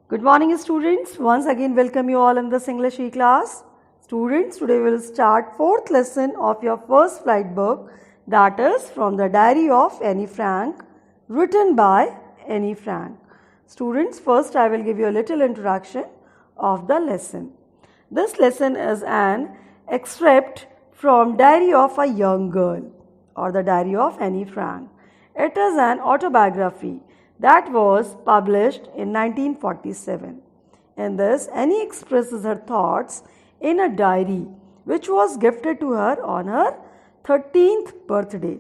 Good morning, students. Once again, welcome you all in this English class. Students, today we will start fourth lesson of your first flight book, that is from the Diary of Annie Frank, written by Annie Frank. Students, first I will give you a little introduction of the lesson. This lesson is an excerpt from Diary of a Young Girl or the Diary of Annie Frank. It is an autobiography that was published in 1947. In this, Annie expresses her thoughts in a diary which was gifted to her on her 13th birthday.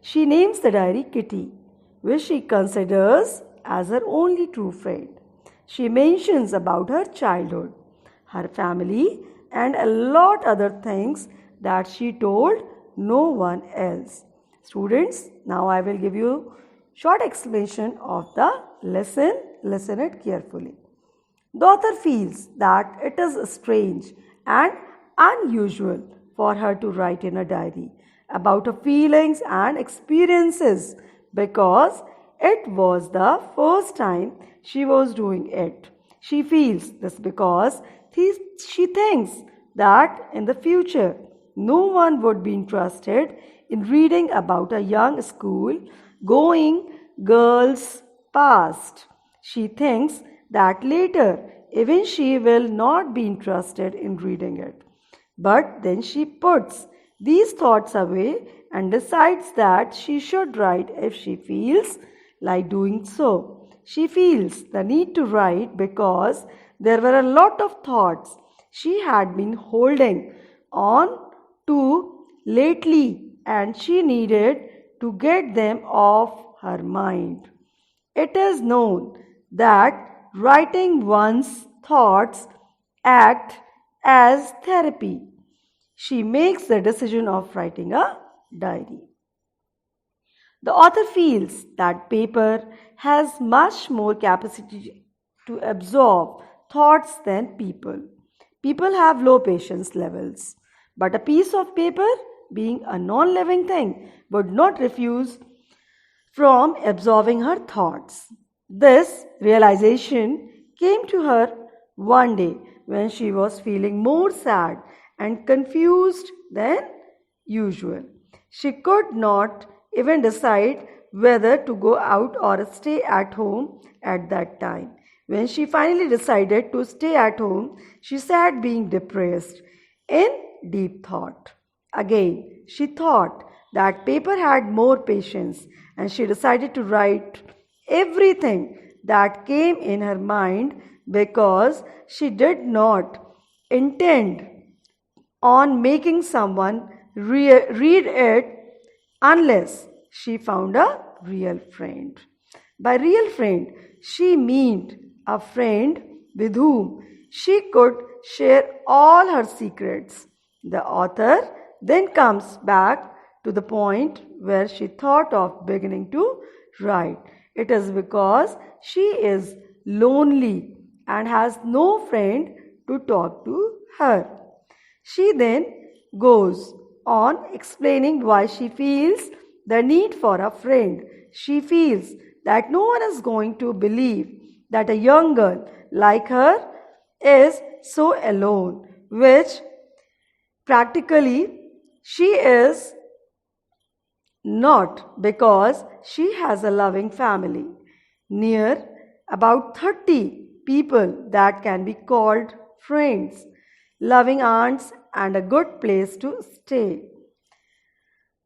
She names the diary Kitty, which she considers as her only true friend. She mentions about her childhood, her family, and a lot other things that she told no one else. Students, now I will give you short explanation of the lesson. Listen it carefully. The author feels that it is strange and unusual for her to write in a diary about her feelings and experiences because it was the first time she was doing it. She feels this because she thinks that in the future no one would be interested in reading about a young school going girl's past. She thinks that later even she will not be interested in reading it. But then she puts these thoughts away and decides that she should write if she feels like doing so. She feels the need to write because there were a lot of thoughts she had been holding on to lately and she needed to get them off her mind. It is known that writing one's thoughts act as therapy. She makes the decision of writing a diary. The author feels that paper has much more capacity to absorb thoughts than people. People have low patience levels, but a piece of paper, being a non-living thing, would not refuse from absorbing her thoughts. This realization came to her one day when she was feeling more sad and confused than usual. She could not even decide whether to go out or stay at home at that time. When she finally decided to stay at home, she sat being depressed in deep thought. Again, she thought that paper had more patience and she decided to write everything that came in her mind because she did not intend on making someone read it unless she found a real friend. By real friend, she meant a friend with whom she could share all her secrets. The author then comes back to the point where she thought of beginning to write. It is because she is lonely and has no friend to talk to her. She then goes on explaining why she feels the need for a friend. She feels that no one is going to believe that a young girl like her is so alone, which practically she is not, because she has a loving family. Near about 30 people that can be called friends, loving aunts, and a good place to stay.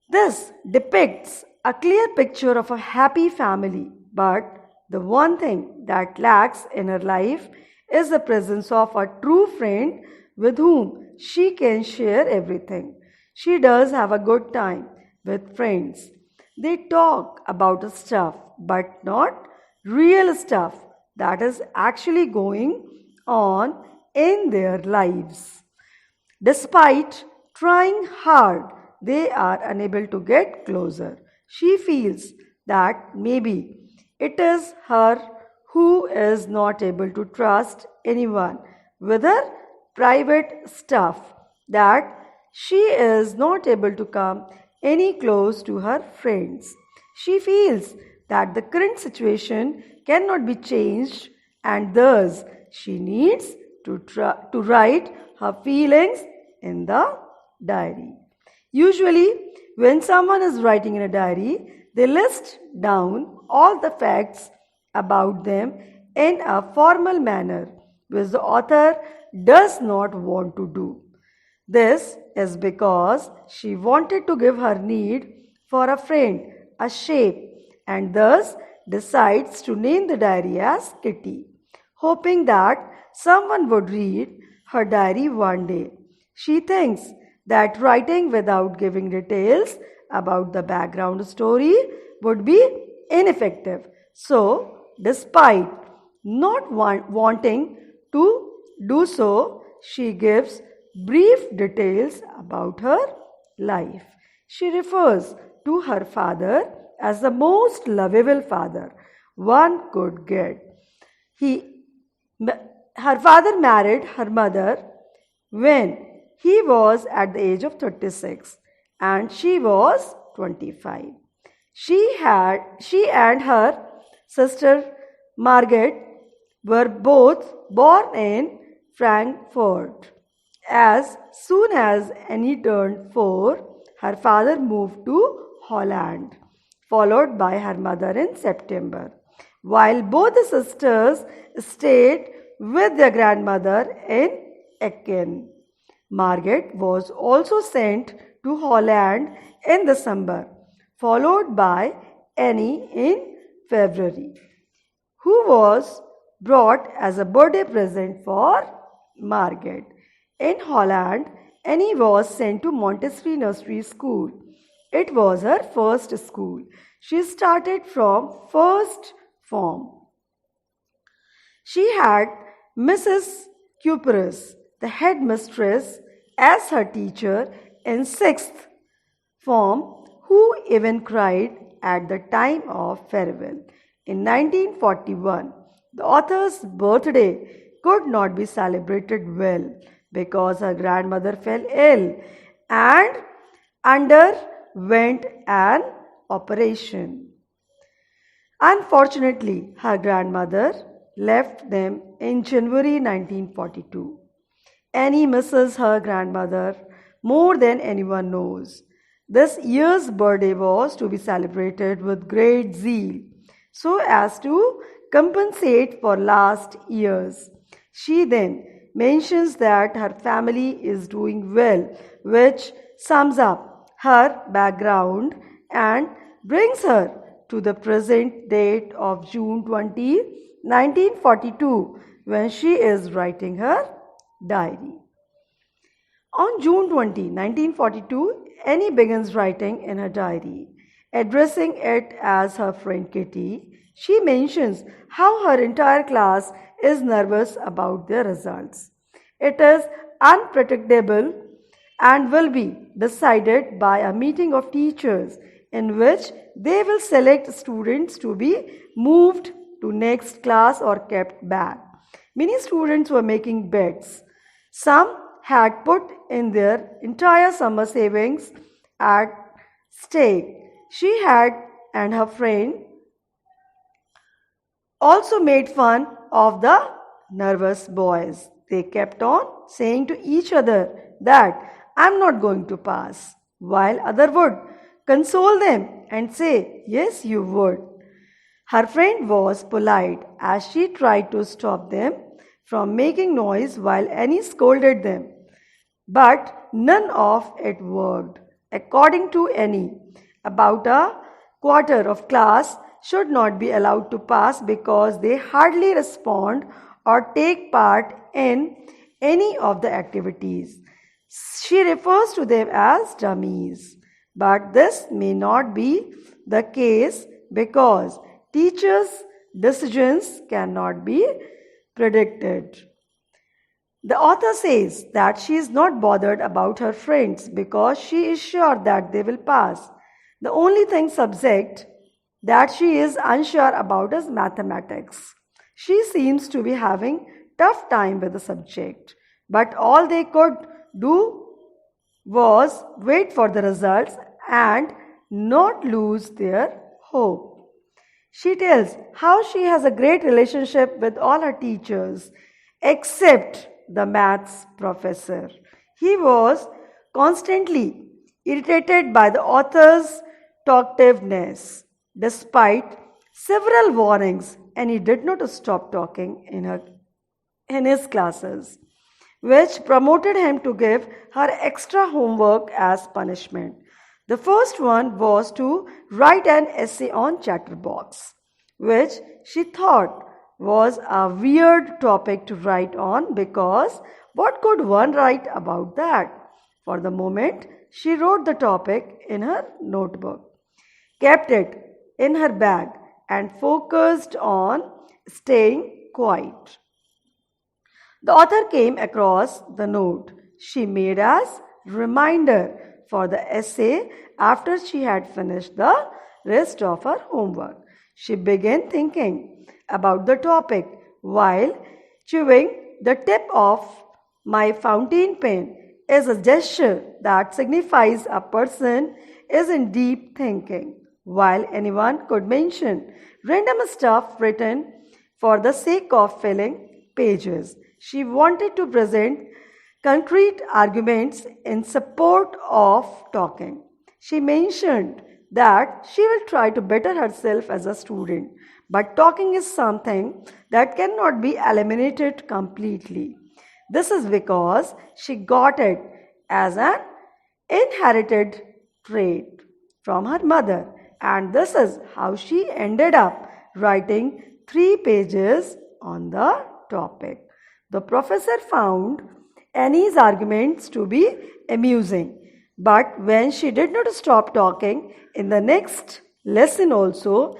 This depicts a clear picture of a happy family, but the one thing that lacks in her life is the presence of a true friend with whom she can share everything. She does have a good time with friends. They talk about stuff, but not real stuff that is actually going on in their lives. Despite trying hard, they are unable to get closer. She feels that maybe it is her who is not able to trust anyone with her private stuff, that she is not able to come any close to her friends. She feels that the current situation cannot be changed and thus she needs to write her feelings in the diary. Usually, when someone is writing in a diary, they list down all the facts about them in a formal manner, which the author does not want to do. This is because she wanted to give her need for a friend a shape and thus decides to name the diary as Kitty, hoping that someone would read her diary one day. She thinks that writing without giving details about the background story would be ineffective. So, despite not wanting to do so, she gives brief details about her life. She refers to her father as the most lovable father one could get. Her father married her mother when he was at the age of 36 and she was 25. She and her sister Margaret were both born in Frankfurt. As soon as Annie turned 4, her father moved to Holland, followed by her mother in September, while both the sisters stayed with their grandmother in Aachen. Margaret was also sent to Holland in December, followed by Annie in February, who was brought as a birthday present for Margaret. In Holland, Annie was sent to Montessori Nursery School. It was her first school. She started from first form. She had Mrs. Cuperus, the headmistress, as her teacher in sixth form, who even cried at the time of farewell. In 1941, the author's birthday could not be celebrated well because her grandmother fell ill and underwent an operation. Unfortunately, her grandmother left them in January 1942. Annie misses her grandmother more than anyone knows. This year's birthday was to be celebrated with great zeal so as to compensate for last year's. She then mentions that her family is doing well, which sums up her background and brings her to the present date of June 20, 1942, when she is writing her diary. On June 20, 1942, Annie begins writing in her diary. Addressing it as her friend Kitty, she mentions how her entire class is nervous about their results. It is unpredictable and will be decided by a meeting of teachers in which they will select students to be moved to next class or kept back. Many students were making bets. Some had put in their entire summer savings at stake. She had and her friend also made fun of the nervous boys. They kept on saying to each other that I'm not going to pass, while other would console them and say, yes, you would. Her friend was polite as she tried to stop them from making noise while Annie scolded them. But none of it worked. According to Annie, about a quarter of class should not be allowed to pass because they hardly respond or take part in any of the activities. She refers to them as dummies. But this may not be the case because teachers' decisions cannot be predicted. The author says that she is not bothered about her friends because she is sure that they will pass. The only subject that she is unsure about is mathematics. She seems to be having tough time with the subject, but all they could do was wait for the results and not lose their hope. She tells how she has a great relationship with all her teachers except the maths professor. He was constantly irritated by the author's talkativeness despite several warnings, and he did not stop talking in his classes, which promoted him to give her extra homework as punishment. The first one was to write an essay on chatterbox, which she thought was a weird topic to write on because what could one write about that? For the moment, she wrote the topic in her notebook, kept it in her bag, and focused on staying quiet. The author came across the note she made as reminder for the essay after she had finished the rest of her homework. She began thinking about the topic while chewing the tip of my fountain pen is a gesture that signifies a person is in deep thinking, while anyone could mention random stuff written for the sake of filling pages. She wanted to present concrete arguments in support of talking. She mentioned that she will try to better herself as a student, but talking is something that cannot be eliminated completely. This is because she got it as an inherited trait from her mother, and this is how she ended up writing 3 pages on the topic. The professor found Annie's arguments to be amusing, but when she did not stop talking in the next lesson also,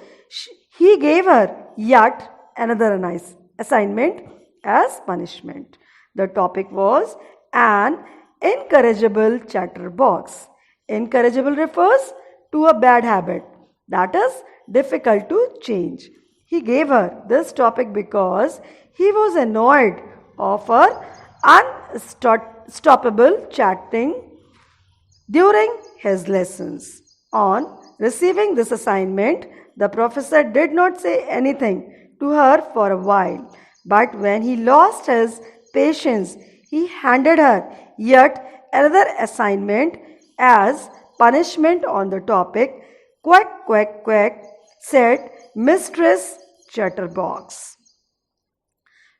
he gave her yet another nice assignment as punishment. The topic was an incorrigible chatterbox. Incorrigible refers to a bad habit that is difficult to change. He gave her this topic because he was annoyed of her unstoppable chatting during his lessons. On receiving this assignment, the professor did not say anything to her for a while, but when he lost his patience, he handed her yet another assignment as punishment on the topic. Quack, quack, quack, said Mistress Chatterbox.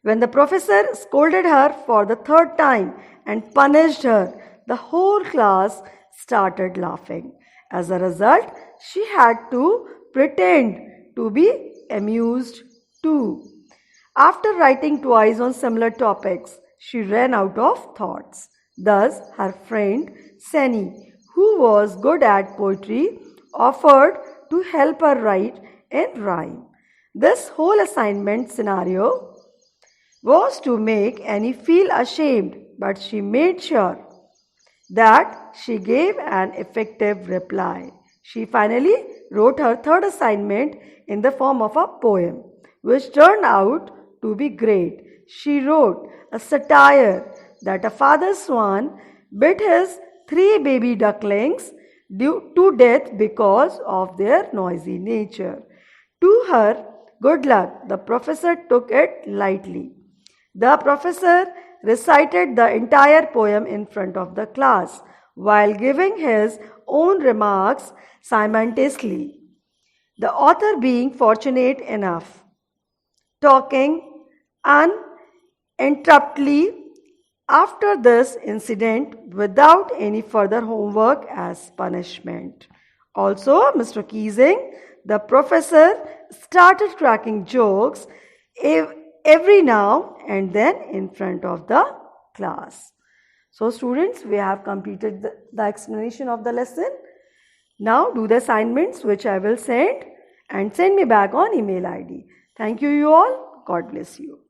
When the professor scolded her for the 3rd time and punished her, the whole class started laughing. As a result, she had to pretend to be amused too. After writing twice on similar topics, she ran out of thoughts. Thus, her friend Sani, who was good at poetry, offered to help her write in rhyme. This whole assignment scenario was to make Annie feel ashamed, but she made sure that she gave an effective reply. She finally wrote her 3rd assignment in the form of a poem, which turned out to be great. She wrote a satire that a father swan bit his 3 baby ducklings to death because of their noisy nature. To her good luck, the professor took it lightly. The professor recited the entire poem in front of the class while giving his own remarks simultaneously. The author, being fortunate enough, talking uninterruptedly after this incident without any further homework as punishment. Also, Mr. Keesing, the professor, started cracking jokes every now and then in front of the class. So students, we have completed the explanation of the lesson. Now do the assignments which I will send and send me back on email ID. Thank you all. God bless you.